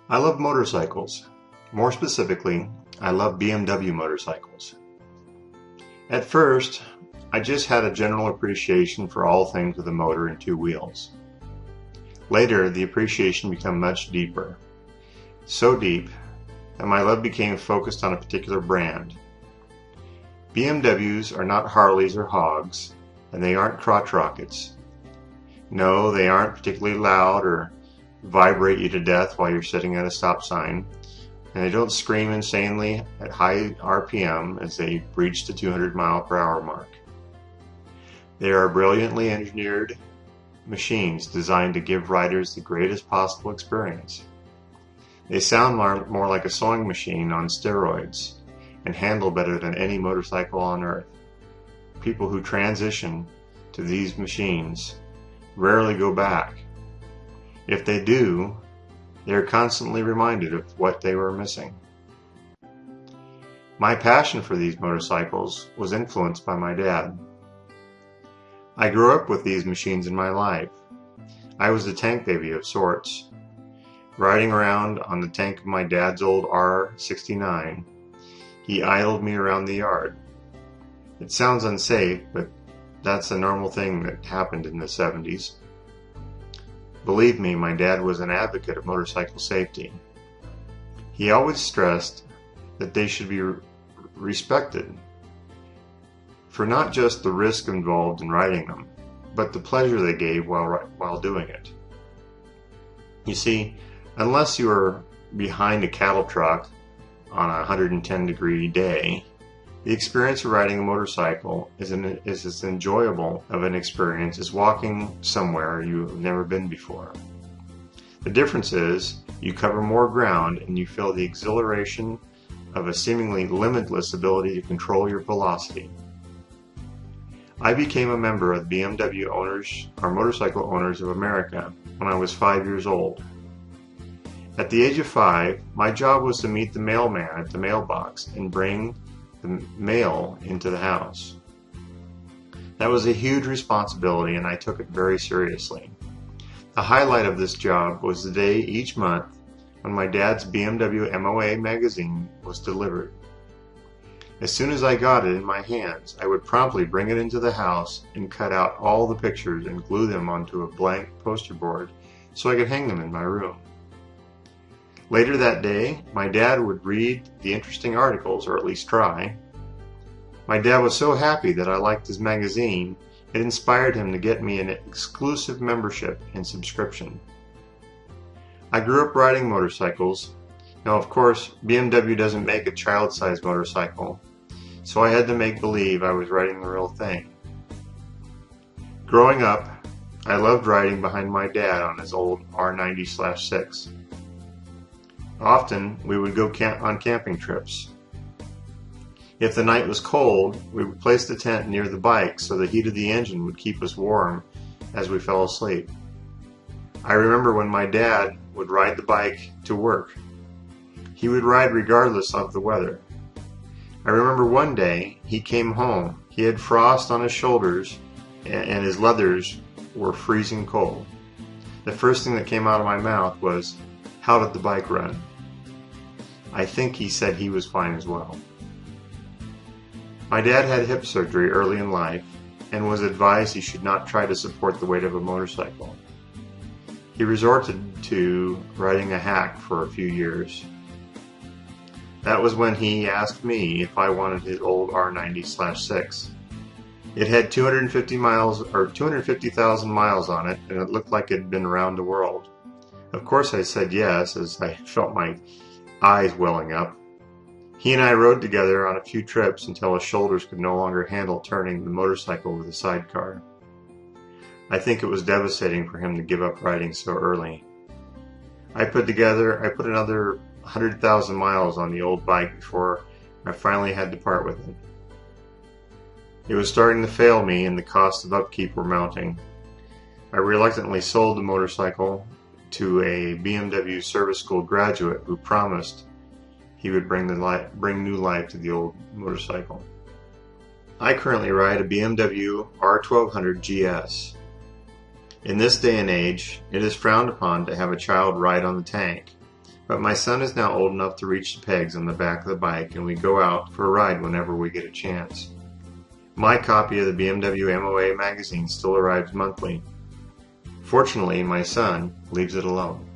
I love motorcycles. More specifically, I love BMW motorcycles. At first, I just had a general appreciation for all things with a motor and two wheels. Later, the appreciation became much deeper. So deep that my love became focused on a particular brand. BMWs are not Harleys or Hogs, and they aren't crotch rockets. No, they aren't particularly loud or vibrate you to death while you're sitting at a stop sign, and they don't scream insanely at high RPM as they breach the 200 mile per hour mark. They are brilliantly engineered machines designed to give riders the greatest possible experience. They sound more like a sewing machine on steroids and handle better than any motorcycle on earth. People who transition to these machines rarely go back. If they do, they are constantly reminded of what they were missing. My passion for these motorcycles was influenced by my dad. I grew up with these machines in my life. I was a tank baby of sorts. Riding around on the tank of my dad's old R69, he idled me around the yard. It sounds unsafe, but that's a normal thing that happened in the 70s. Believe me, my dad was an advocate of motorcycle safety. He always stressed that they should be respected for not just the risk involved in riding them, but the pleasure they gave while doing it. You see, unless you are behind a cattle truck on a 110-degree day, the experience of riding a motorcycle is as enjoyable of an experience as walking somewhere you have never been before. The difference is you cover more ground and you feel the exhilaration of a seemingly limitless ability to control your velocity. I became a member of the BMW Motorcycle Owners of America when I was 5 years old. At the age of 5, my job was to meet the mailman at the mailbox and bring the mail into the house. That was a huge responsibility and I took it very seriously. The highlight of this job was the day each month when my dad's BMW MOA magazine was delivered. As soon as I got it in my hands, I would promptly bring it into the house and cut out all the pictures and glue them onto a blank poster board so I could hang them in my room. Later that day, my dad would read the interesting articles, or at least try. My dad was so happy that I liked his magazine, it inspired him to get me an exclusive membership and subscription. I grew up riding motorcycles. Now, of course, BMW doesn't make a child-sized motorcycle, so I had to make believe I was riding the real thing. Growing up, I loved riding behind my dad on his old R90/6. Often, we would go on camping trips. If the night was cold, we would place the tent near the bike so the heat of the engine would keep us warm as we fell asleep. I remember when my dad would ride the bike to work. He would ride regardless of the weather. I remember one day he came home. He had frost on his shoulders and his leathers were freezing cold. The first thing that came out of my mouth was, "How did the bike run?" I think he said he was fine as well. My dad had hip surgery early in life and was advised he should not try to support the weight of a motorcycle. He resorted to riding a hack for a few years. That was when he asked me if I wanted his old R90/6. It had 250,000 miles on it, and it looked like it had been around the world. Of course I said yes, as I felt my eyes welling up. He and I rode together on a few trips until his shoulders could no longer handle turning the motorcycle with a sidecar. I think it was devastating for him to give up riding so early. I put another 100,000 miles on the old bike before I finally had to part with it. It was starting to fail me and the costs of upkeep were mounting. I reluctantly sold the motorcycle to a BMW service school graduate who promised he would bring new life to the old motorcycle. I currently ride a BMW R1200 GS. In this day and age, it is frowned upon to have a child ride on the tank, But my son is now old enough to reach the pegs on the back of the bike, and we go out for a ride whenever we get a chance. My copy of the BMW MOA magazine still arrives monthly. Fortunately, my son leaves it alone.